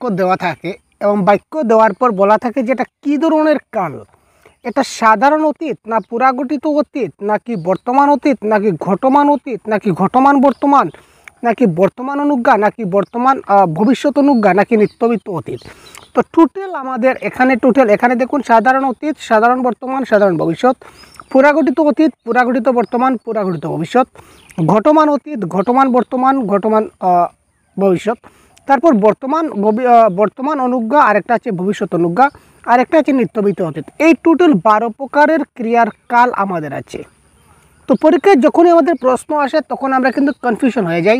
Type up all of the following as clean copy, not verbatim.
বাক্য দেওয়া থাকে এবং বাক্য দেওয়ার পর বলা থাকে যে এটা কী ধরনের কাল, এটা সাধারণ অতীত না পুরাগঠিত অতীত নাকি বর্তমান অতীত নাকি ঘটমান অতীত নাকি ঘটমান বর্তমান নাকি বর্তমান অনুজ্ঞা নাকি বর্তমান ভবিষ্যৎ অনুজ্ঞা নাকি নিত্যবিত্ত অতীত। তো টোটাল আমাদের এখানে দেখুন সাধারণ অতীত, সাধারণ বর্তমান, সাধারণ ভবিষ্যৎ, পুরাগঠিত অতীত, পুরাগঠিত বর্তমান, পুরাগঠিত ভবিষ্যৎ, ঘটমান অতীত, ঘটমান বর্তমান, ঘটমান ভবিষ্যৎ, তারপর বর্তমান অনুজ্ঞা, আরেকটা আছে ভবিষ্যৎ অনুজ্ঞা, আরেকটা আছে নিত্যবিত্ত অতীত। এই টোটাল 12 প্রকারের ক্রিয়ার কাল আমাদের আছে। তো পরীক্ষায় যখনই আমাদের প্রশ্ন আসে তখন আমরা কিন্তু কনফিউশন হয়ে যাই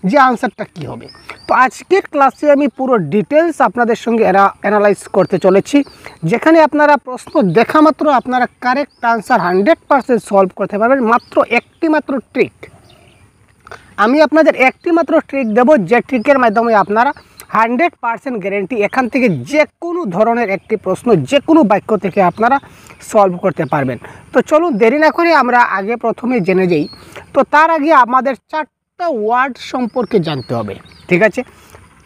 যে আনসারটা কী হবে। তো আজকের ক্লাসে আমি পুরো ডিটেলস আপনাদের সঙ্গে অ্যানালাইজ করতে চলেছি, যেখানে আপনারা প্রশ্ন দেখা মাত্র আপনারা কারেক্ট আনসার 100% সলভ করতে পারবেন। মাত্র একটি মাত্র ট্রিক, আমি আপনাদের একটি মাত্র ট্রিক দেবো, যে ট্রিকের মাধ্যমে আপনারা 100% গ্যারেন্টি এখান থেকে যে কোনো ধরনের একটি প্রশ্ন যে কোনো বাক্য থেকে আপনারা সলভ করতে পারবেন। তো চলুন দেরি না করে আমরা প্রথমে জেনে যাই। তো তার আগে আমাদের 4টা ওয়ার্ড সম্পর্কে জানতে হবে, ঠিক আছে?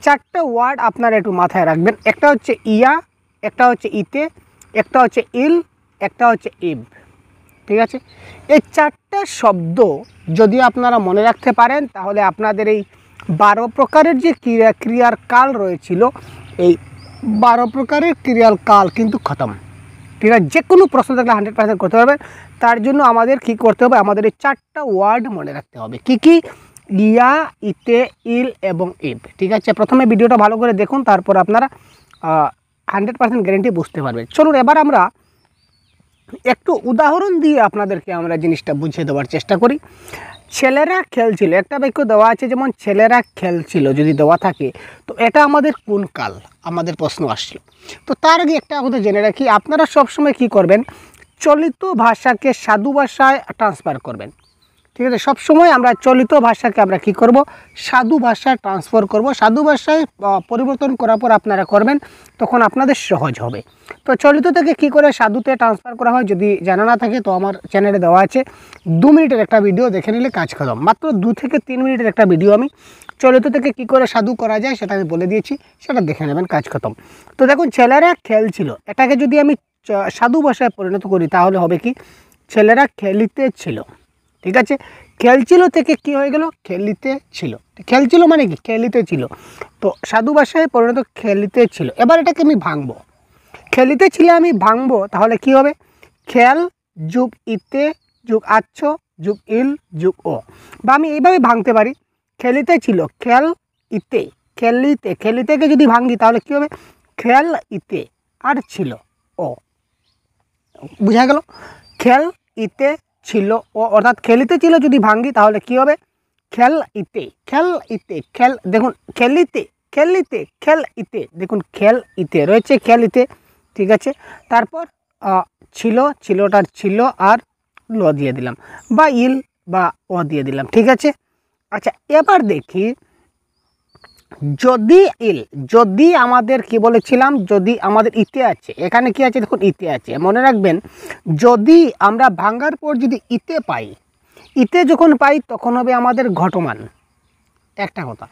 4টা ওয়ার্ড আপনারা একটু মাথায় রাখবেন। একটা হচ্ছে ইয়া, একটা হচ্ছে ইতে, একটা হচ্ছে ইল, একটা হচ্ছে ইব, ঠিক আছে? এই 4টা শব্দ যদি আপনারা মনে রাখতে পারেন তাহলে আপনাদের এই 12 প্রকারের যে ক্রিয়ার কাল রয়েছিল, এই 12 প্রকারের ক্রিয়ার কাল কিন্তু খতম, ঠিক আছে? যে কোনো প্রশ্ন থাকলে 100% করতে পারবেন। তার জন্য আমাদের কি করতে হবে, আমাদের এই 4টা ওয়ার্ড মনে রাখতে হবে। কি কি? ইয়া, ইতে, ইল এবং ইব, ঠিক আছে? প্রথমে ভিডিওটা ভালো করে দেখুন, তারপর আপনারা 100% গ্যারেন্টি বুঝতে পারবেন। চলুন এবার আমরা একটু উদাহরণ দিয়ে আপনাদেরকে আমরা জিনিসটা বুঝিয়ে দেওয়ার চেষ্টা করি। ছেলেরা খেলছিল, একটা বাক্য দেওয়া আছে, যেমন ছেলেরা খেলছিল যদি দেওয়া থাকে, তো এটা আমাদের কোন কাল আমাদের প্রশ্ন আসছিল। তো তার আগে একটা কথা জেনে রাখি, আপনারা সবসময় কি করবেন, চলিত ভাষাকে সাধু ভাষায় ট্রান্সফার করবেন, ঠিক আছে? সবসময় আমরা চলিত ভাষাকে আমরা কি করব, সাধু ভাষায় ট্রান্সফার করব। সাধু ভাষায় পরিবর্তন করার পর আপনারা করবেন, তখন আপনাদের সহজ হবে। তো চলিত থেকে কি করে সাধুতে ট্রান্সফার করা হয় যদি জানা না থাকে, তো আমার চ্যানেলে দেওয়া আছে 2 মিনিটের একটা ভিডিও, দেখে নিলে কাজ খতম। মাত্র 2 থেকে 3 মিনিটের একটা ভিডিও আমি চলিত থেকে কি করে সাধু করা যায় সেটা আমি বলে দিয়েছি, সেটা দেখে নেবেন, কাজ খতম। তো দেখুন ছেলেরা খেলছিল, এটাকে যদি আমি সাধু ভাষায় পরিণত করি তাহলে হবে কি, ছেলেরা খেলিতে ছিল, ঠিক আছে? খেলছিল থেকে কি হয়ে গেল, খেলিতে ছিল। খেলছিল মানে কি, খেলিতে ছিল। তো সাধু ভাষায় পরিণত খেলিতে ছিল। এবার এটাকে আমি ভাঙবো, খেলিতে ছিল আমি ভাঙবো, তাহলে কি হবে, খেল যুগ ইতে যুগ আচ্ছ যুগ ইল যুগ ও। বা আমি এইভাবে ভাঙতে পারি, খেলিতে ছিল খেল ইতে, খেলিতে, খেলিতেকে যদি ভাঙি তাহলে কি হবে, খেল ইতে আর ছিল ও। বুঝা গেল? খেল ইতে ছিল ও, অর্থাৎ খেলিতে ছিল যদি ভাঙি তাহলে কি হবে, খেল ইতে, খেল ইতে, খেল, দেখুন খেলিতে, খেলিতে, খেল ইতে, দেখুন খেল ইতে রয়েছে, খেল ইতে, ঠিক আছে? তারপর ছিল, ছিলটার ছিল আর ল দিয়ে দিলাম, বা ইল বা ও দিয়ে দিলাম, ঠিক আছে? আচ্ছা এবার দেখি, যদি ইল, যদি আমাদের কি বলেছিলাম, যদি আমাদের ইতে আছে, এখানে কি আছে দেখুন ইতে আছে, মনে রাখবেন যদি আমরা ভাঙার পর যদি ইতে পাই, ইতে যখন পাই তখন হবে আমাদের ঘটমান। একটা কথা,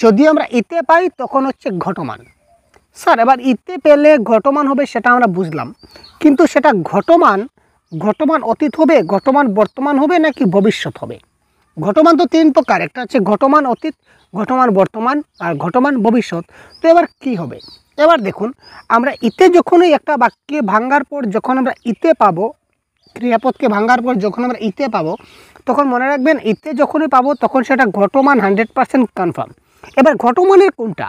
যদি আমরা ইতে পাই তখন হচ্ছে ঘটমান। স্যার এবার ইতে পেলে ঘটমান হবে সেটা আমরা বুঝলাম, কিন্তু সেটা ঘটমান অতীত হবে, ঘটমান বর্তমান হবে নাকি ভবিষ্যৎ হবে? ঘটমান তো 3 প্রকার, একটা হচ্ছে ঘটমান অতীত, ঘটমান বর্তমান আর ঘটমান ভবিষ্যৎ। তো এবার কি হবে, এবার দেখুন আমরা ইতে যখনই একটা বাক্যে ভাঙার পর যখন আমরা ইতে পাবো, ক্রিয়াপদকে ভাঙার পর যখন আমরা ইতে পাবো, তখন মনে রাখবেন ইতে যখনই পাবো তখন সেটা ঘটমান 100% কনফার্ম। এবার ঘটমানের কোনটা,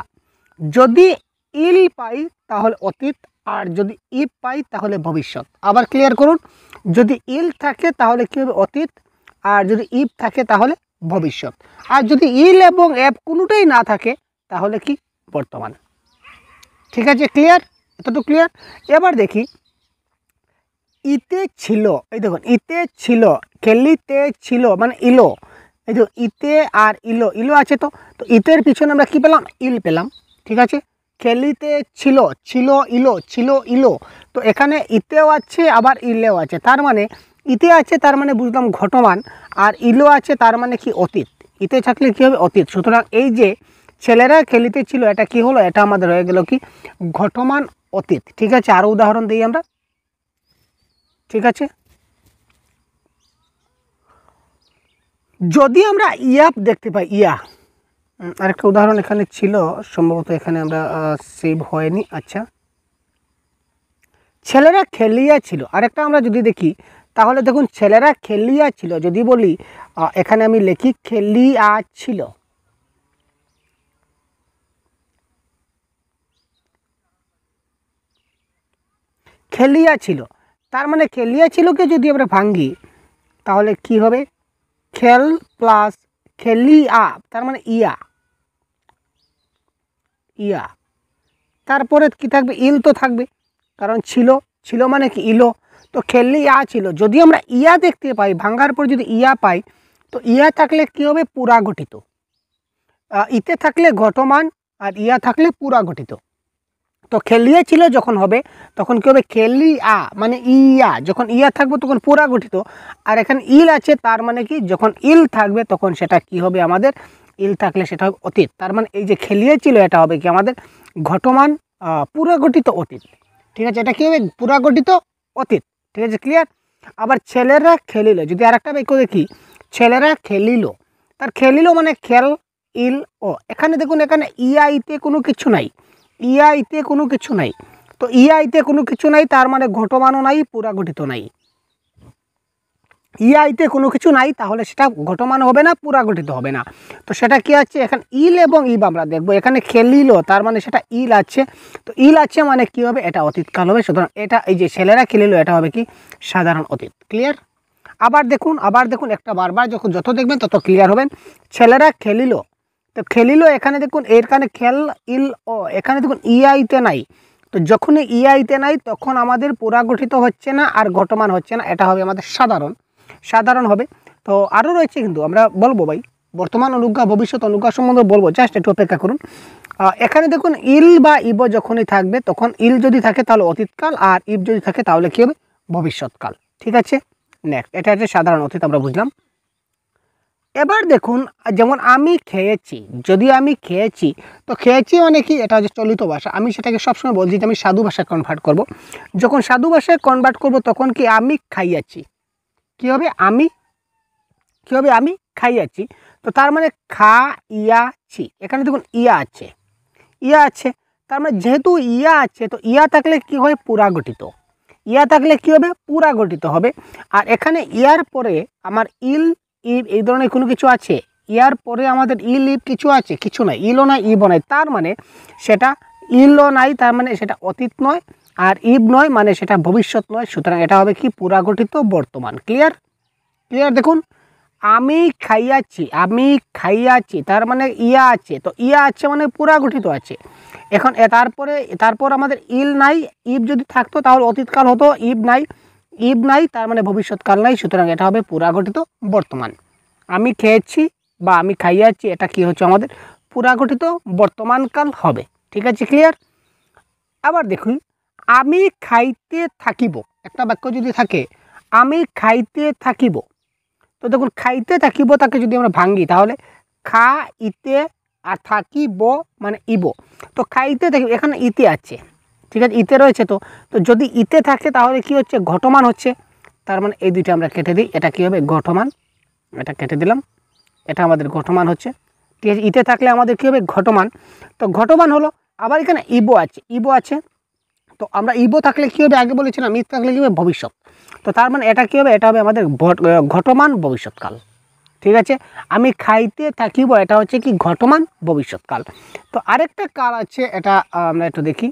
যদি ইল পাই তাহলে অতীত, আর যদি ইব পাই তাহলে ভবিষ্যৎ। আবার ক্লিয়ার করুন, যদি ইল থাকে তাহলে কী হবে, অতীত, আর যদি ইব থাকে তাহলে ভবিষ্যৎ, আর যদি ইল এবং এব কোনোটাই না থাকে তাহলে কি, বর্তমান। ঠিক আছে, ক্লিয়ার? এতটুকু ক্লিয়ার? এবার দেখি ইতে ছিল, এই দেখুন ইতে ছিল, খেলিতে ছিল মানে ইলো, এই যে ইতে আর ইলো, ইলো আছে, তো ইতের পিছনে আমরা কি পেলাম, ইল পেলাম, ঠিক আছে? খেলিতে ছিল, ছিল ইলো, ছিল ইলো, তো এখানে ইতেও আছে আবার ইলেও আছে, তার মানে ইতে আছে তার মানে বুঝলাম ঘটমান, আর ইলো আছে তার মানে কি, অতীত। ইতে থাকলে কী হবে, অতীত। সুতরাং এই যে ছেলেরা খেলিতেছিল, এটা কি হলো, এটা আমাদের হয়ে গেল কি ঘটমান অতীত। ঠিক আছে, আরও উদাহরণ দিই আমরা। ঠিক আছে, যদি আমরা ইয়া দেখতে পাই, ইয়া আরেকটা উদাহরণ এখানে ছিল, সম্ভবত এখানে আমরা সেভ হয়নি। আচ্ছা, ছেলেরা খেলিয়া ছিল, আরেকটা আমরা যদি দেখি তাহলে দেখুন ছেলেরা খেলিয়া ছিল, যদি বলি এখানে আমি লিখি খেলিয়া ছিল, খেলিয়া ছিল, তার মানে খেলিয়া ছিলকে যদি আমরা ভাঙ্গি তাহলে কি হবে, খেল প্লাস খেলিয়া, তার মানে ইয়া, ইয়া, তারপরে কি থাকবে, ইল তো থাকবে, কারণ ছিল, ছিল মানে কি ইলো, তো খেলিয়া ছিল। যদি আমরা ইয়া দেখতে পাই, ভাঙ্গার পর যদি ইয়া পাই, তো ইয়া থাকলে কি হবে, পুরা গঠিত, ইতে থাকলে ঘটমান, আর ইয়া থাকলে পুরা গঠিত। তো খেলিয়ে ছিল যখন হবে তখন কি হবে, খেলিয়া মানে ইয়া, যখন ইয়া থাকবে তখন পুরা গঠিত, আর এখানে ইল আছে, তার মানে কি যখন ইল থাকবে তখন সেটা কি হবে আমাদের, ইল থাকলে সেটা হবে অতীত। তার মানে এই যে খেলিয়ে ছিল এটা হবে কি আমাদের ঘটমান পুরা গঠিত অতীত। ঠিক আছে, এটা কি হবে, পুরা গঠিত অতীত। ঠিক আছে, ক্লিয়ার। আবার ছেলেরা খেলিল, যদি আরেকটা বাক্য দেখি, ছেলেরা খেলিল, তার খেলিল মানে খেল ইল ও, এখানে দেখুন এখানে ইতে কোনো কিছু নাই, ইতে কোনো কিছু নাই, তো ইতে কোনো কিছু নাই, তার মানে ঘটমানও নাই, পুরা গঠিত নাই। ইতে কোনো কিছু নাই, তাহলে সেটা ঘটমান হবে না, পুরা গঠিত হবে না। তো সেটা কি আছে, এখানে ইল এবং ইব আমরা দেখবো, এখানে খেলিল তার মানে সেটা ইল আছে, তো ইল আছে মানে কি হবে, এটা অতীতকাল হবে। সুতরাং এটা এই যে ছেলেরা খেলিল এটা হবে কি সাধারণ অতীত। ক্লিয়ার। আবার দেখুন একটা বারবার যখন যত দেখবেন তত ক্লিয়ার হবেন। ছেলেরা খেলিল, তো খেলিল, এখানে দেখুন এখানে খেল ইল ও, এখানে দেখুন ইতে নাই, তো যখনই ইতে নাই তখন আমাদের পুরা গঠিত হচ্ছে না আর ঘটমান হচ্ছে না, এটা হবে আমাদের সাধারণ হবে। তো আরও রয়েছে কিন্তু আমরা বলবো ভাই, বর্তমান অনুজ্ঞা ভবিষ্যৎ অনুজ্ঞা সম্বন্ধে বলবো, জাস্ট একটু অপেক্ষা করুন। এখানে দেখুন ইল বা ইব যখনই থাকবে তখন ইল যদি থাকে তাহলে অতীতকাল, আর ইব যদি থাকে তাহলে কী হবে, ভবিষ্যৎকাল। ঠিক আছে, নেক্সট, এটা হচ্ছে সাধারণ অতীত আমরা বুঝলাম। এবার দেখুন যেমন আমি খেয়েছি, যদি আমি খেয়েছি, তো খেয়েছি মানে কি, এটা হচ্ছে চলিত ভাষা, আমি সেটাকে সবসময় বলছি যে আমি সাধু ভাষায় কনভার্ট করব। যখন সাধু ভাষায় কনভার্ট করব তখন কি আমি খাইয়াছি, কী হবে, আমি খাইয়াছি, তো তার মানে খাইয়াছি, এখানে দেখুন ইয়া আছে, তার মানে যেহেতু ইয়া আছে, তো ইয়া থাকলে কি হয়, পুরা গঠিত, ইয়া থাকলে কি হবে, পুরা গঠিত হবে। আর এখানে ইয়ার পরে আমার ইল ইব এই ধরনের কোনো কিছু আছে, ইয়ার পরে আমাদের ইল ইব কিছু আছে, কিছু নাই, ইলও নাই ইবও নাই, তার মানে সেটা ইলও নাই, তার মানে সেটা অতীত নয়, আর ইব নয় মানে সেটা ভবিষ্যৎ নয়। সুতরাং এটা হবে কি পুরা গঠিত বর্তমান। ক্লিয়ার। দেখুন আমি খাইয়াছি, তার মানে ইয়া আছে, তো ইয়া আছে মানে পুরা গঠিত আছে। এখন তারপর আমাদের ইল নাই, ইব যদি থাকতো তাহলে অতীতকাল হতো, ইব নাই তার মানে ভবিষ্যৎকাল নাই। সুতরাং এটা হবে পুরা গঠিত বর্তমান। আমি খেয়েছি বা আমি খাইয়াছি, এটা কি হচ্ছে আমাদের পুরা গঠিত বর্তমানকাল হবে। ঠিক আছে, ক্লিয়ার। আবার দেখুন আমি খাইতে থাকিব, একটা বাক্য যদি থাকে আমি খাইতে থাকিব, তো দেখুন খাইতে থাকিব তাকে যদি আমরা ভাঙ্গি তাহলে খাইতে আর থাকিব মানে ইব, তো খাইতে থাকিব, এখানে ইতে আছে, ঠিক আছে, ইতে রয়েছে, তো যদি ইতে থাকে তাহলে কি হচ্ছে, ঘটমান হচ্ছে, তার মানে এই দুইটা আমরা কেটে দিই, এটা কি হবে ঘটমান, এটা কেটে দিলাম, এটা আমাদের ঘটমান হচ্ছে। ঠিক আছে, ইতে থাকলে আমাদের কী হবে, ঘটমান, তো ঘটমান হলো। আবার এখানে ইবো আছে, তো আমরা ইবো থাকলে কী হবে, আগে বলেছিলাম ইব থাকলে কী হবে, ভবিষ্যৎ, তো তার মানে এটা কী হবে, এটা হবে আমাদের ঘটমান ভবিষ্যৎকাল। ঠিক আছে, আমি খাইতে থাকিব, এটা হচ্ছে কি ঘটমান ভবিষ্যৎকাল। তো আরেকটা কাল আছে, এটা আমরা একটু দেখি,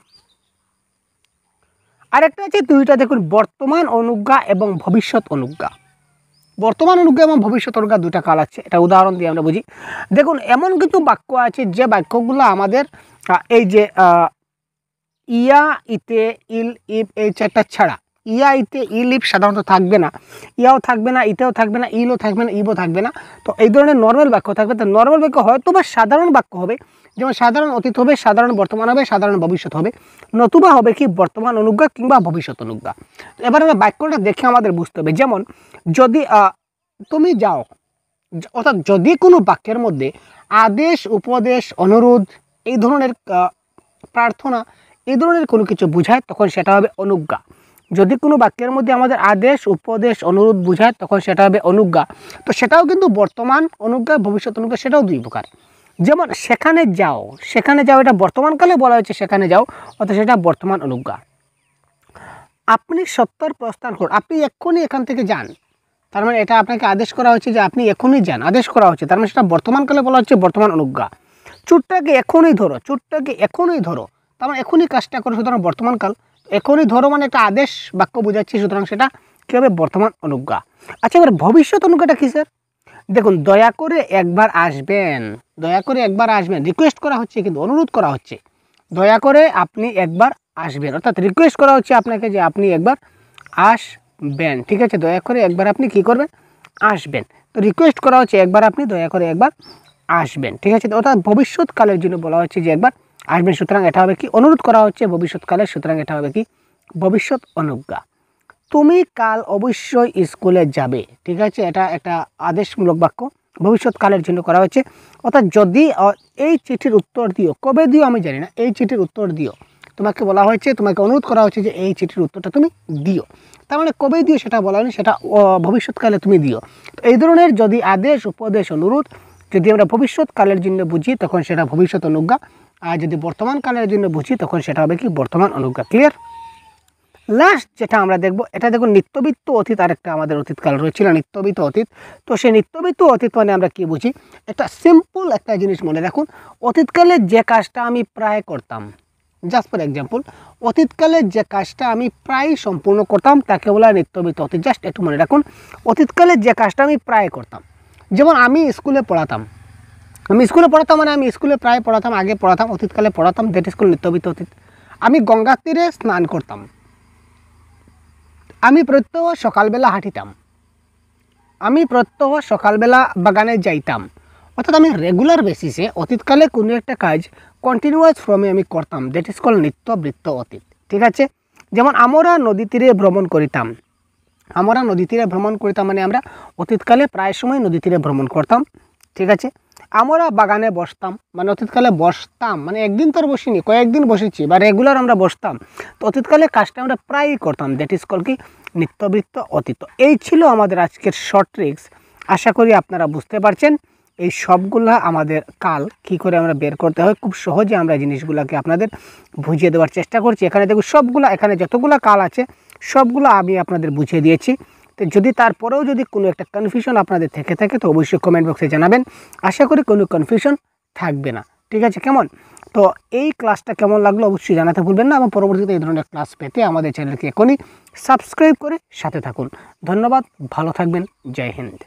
আরেকটা আছে দুইটা, দেখুন বর্তমান অনুজ্ঞা এবং ভবিষ্যৎ অনুজ্ঞা। বর্তমান অনুজ্ঞা এবং ভবিষ্যৎ অনুজ্ঞা দুটা কাল আছে, এটা উদাহরণ দিয়ে আমরা বুঝি। দেখুন এমন কিছু বাক্য আছে যে বাক্যগুলো আমাদের এই যে ইয়া ইতে ইল ইব এই চারটা ছাড়া, ইয়া ইতে ইল ইব সাধারণত থাকবে না, ইয়াও থাকবে না, ইতেও থাকবে না, ইলও থাকবে না, ইবও থাকবে না, তো এই ধরনের নর্মাল বাক্য থাকবে। তো নর্মাল বাক্য হয়তো বা সাধারণ বাক্য হবে, যেমন সাধারণ অতীত হবে, সাধারণ বর্তমান হবে, সাধারণ ভবিষ্যৎ হবে, নতুবা হবে কি বর্তমান অনুজ্ঞা কিংবা ভবিষ্যৎ অনুজ্ঞা। তো এবার আমরা বাক্যটা দেখে আমাদের বুঝতে হবে, যেমন যদি তুমি যাও, অর্থাৎ যদি কোনো বাক্যের মধ্যে আদেশ, উপদেশ, অনুরোধ, এই ধরনের প্রার্থনা, এই ধরনের কোনো কিছু বোঝায় তখন সেটা হবে অনুজ্ঞা। যদি কোনো বাক্যের মধ্যে আমাদের আদেশ, উপদেশ, অনুরোধ বোঝায় তখন সেটা হবে অনুজ্ঞা। তো সেটাও কিন্তু বর্তমান অনুজ্ঞা, ভবিষ্যৎ অনুজ্ঞা, সেটাও দুই প্রকার। যেমন সেখানে যাও, সেখানে যাও এটা বর্তমানকালে বলা হয়েছে সেখানে যাও, অর্থাৎ সেটা বর্তমান অনুজ্ঞা। আপনি সত্তর প্রস্থান করুন, আপনি এক্ষুনি এখান থেকে যান, তার মানে এটা আপনাকে আদেশ করা হচ্ছে যে আপনি এখনই যান, আদেশ করা হচ্ছে, তার মানে সেটা বর্তমানকালে বলা হচ্ছে বর্তমান অনুজ্ঞা। চুরটাকে এখনই ধরো, চুরটাকে এখনই ধরো, তার মানে এখনই কাজটা করো, সুতরাং বর্তমানকাল। এখনই ধরো মানে একটা আদেশ বাক্য বোঝাচ্ছি, সুতরাং সেটা কী হবে? বর্তমান অনুজ্ঞা। আচ্ছা, এবার ভবিষ্যৎ অনুজ্ঞাটা কী স্যার? দেখুন, দয়া করে একবার আসবেন, দয়া করে একবার আসবেন, রিকোয়েস্ট করা হচ্ছে, কিন্তু অনুরোধ করা হচ্ছে, দয়া করে আপনি একবার আসবেন, অর্থাৎ রিকোয়েস্ট করা হচ্ছে আপনাকে যে আপনি একবার আসবেন। ঠিক আছে, দয়া করে একবার আপনি কী করবেন? আসবেন। তো রিকোয়েস্ট করা হচ্ছে একবার আপনি দয়া করে একবার আসবেন। ঠিক আছে, অর্থাৎ ভবিষ্যৎকালের জন্য বলা হচ্ছে যে একবার আসবেন, সুতরাং এটা হবে কি? অনুরোধ করা হচ্ছে ভবিষ্যৎকালে, সুতরাং এটা হবে কি? ভবিষ্যৎ অনুজ্ঞা। তুমি কাল অবশ্যই স্কুলে যাবে। ঠিক আছে, এটা একটা আদেশমূলক বাক্য, ভবিষ্যৎকালের জন্য করা হচ্ছে। অর্থাৎ যদি এই চিঠির উত্তর দিও, কবে দিও আমি জানি না, এই চিঠির উত্তর দিও, তোমাকে বলা হয়েছে, তোমাকে অনুরোধ করা হচ্ছে যে এই চিঠির উত্তরটা তুমি দিও, তার মানে কবে দিও সেটা বলা হয়নি, সেটা ভবিষ্যৎকালে তুমি দিও। তো এই ধরনের যদি আদেশ, উপদেশ, অনুরোধ যদি আমরা ভবিষ্যৎকালের জন্য বুঝি তখন সেটা ভবিষ্যৎ অনুজ্ঞা, আর যদি বর্তমান কালের জন্য বুঝি তখন সেটা হবে কি? বর্তমান অনুজ্ঞা। ক্লিয়ার? লাস্ট যেটা আমরা দেখব, এটা দেখুন নিত্যবিত্ত অতীত, আরেকটা আমাদের অতীতকাল রয়েছিল নিত্যবিত্ত অতীত। তো সেই নিত্যবিত্ত অতীত মানে আমরা কি বুঝি? একটা সিম্পল একটা জিনিস মনে রাখুন, অতীতকালে যে কাজটা আমি প্রায় করতাম, জাস্ট ফর এক্সাম্পল, অতীতকালে যে কাজটা আমি প্রায় সম্পূর্ণ করতাম তাকে বলা হয় নিত্যবিত্ত অতীত। জাস্ট একটু মনে রাখুন, অতীতকালে যে কাজটা আমি প্রায় করতাম, যেমন আমি স্কুলে পড়াতাম, আমি স্কুলে পড়াতাম মানে আমি স্কুলে প্রায় পড়াতাম, আগে পড়াতাম, অতীতকালে পড়াতাম, দ্যাট স্কুল নিত্যবিত্ত অতীত। আমি গঙ্গার তীরে স্নান করতাম, আমি প্রত্যহ সকালবেলা হাঁটিতাম, আমি প্রত্যহ সকালবেলা বাগানে যাইতাম, অর্থাৎ আমি রেগুলার বেসিসে অতীতকালে কোনো একটা কাজ কন্টিনিউয়াস ফর্মে আমি করতাম, দ্যাট ইজ কল নিত্যবৃত্ত অতীত। ঠিক আছে, যেমন আমরা নদী তীরে ভ্রমণ করিতাম, আমরা নদী তীরে ভ্রমণ করিতাম মানে আমরা অতীতকালে প্রায় সময় নদী তীরে ভ্রমণ করতাম। ঠিক আছে, আমরা বাগানে বসতাম, মানে অতীতকালে বসতাম মানে একদিন তো আর বসিনি, কয়েকদিন বসেছি, বা রেগুলার আমরা বসতাম, তো অতীতকালে কাজটা আমরা প্রায়ই করতাম, দ্যাট ইজ কল কি? নিত্যবৃত্ত অতীত। এই ছিল আমাদের আজকের শর্ট ট্রিক্স। আশা করি আপনারা বুঝতে পারছেন এই সবগুলা আমাদের কাল কি করে আমরা বের করতে হয়। খুব সহজে আমরা জিনিসগুলোকে আপনাদের বুঝিয়ে দেওয়ার চেষ্টা করছি। এখানে দেখুন সবগুলা, এখানে যতগুলো কাল আছে সবগুলো আমি আপনাদের বুঝিয়ে দিয়েছি। তো যদি তারপরেও যদি কোনো একটা কনফিউশন আপনাদের থেকে থাকে তো অবশ্যই কমেন্ট বক্সে জানাবেন। আশা করি কোনো কনফিউশন থাকবে না। ঠিক আছে, কেমন? তো এই ক্লাসটা কেমন লাগলো অবশ্যই জানাতে ভুলবেন না, এবং পরবর্তীতে এই ধরনের ক্লাস পেতে আমাদের চ্যানেলকে এখনই সাবস্ক্রাইব করে সাথে থাকুন। ধন্যবাদ, ভালো থাকবেন, জয় হিন্দ।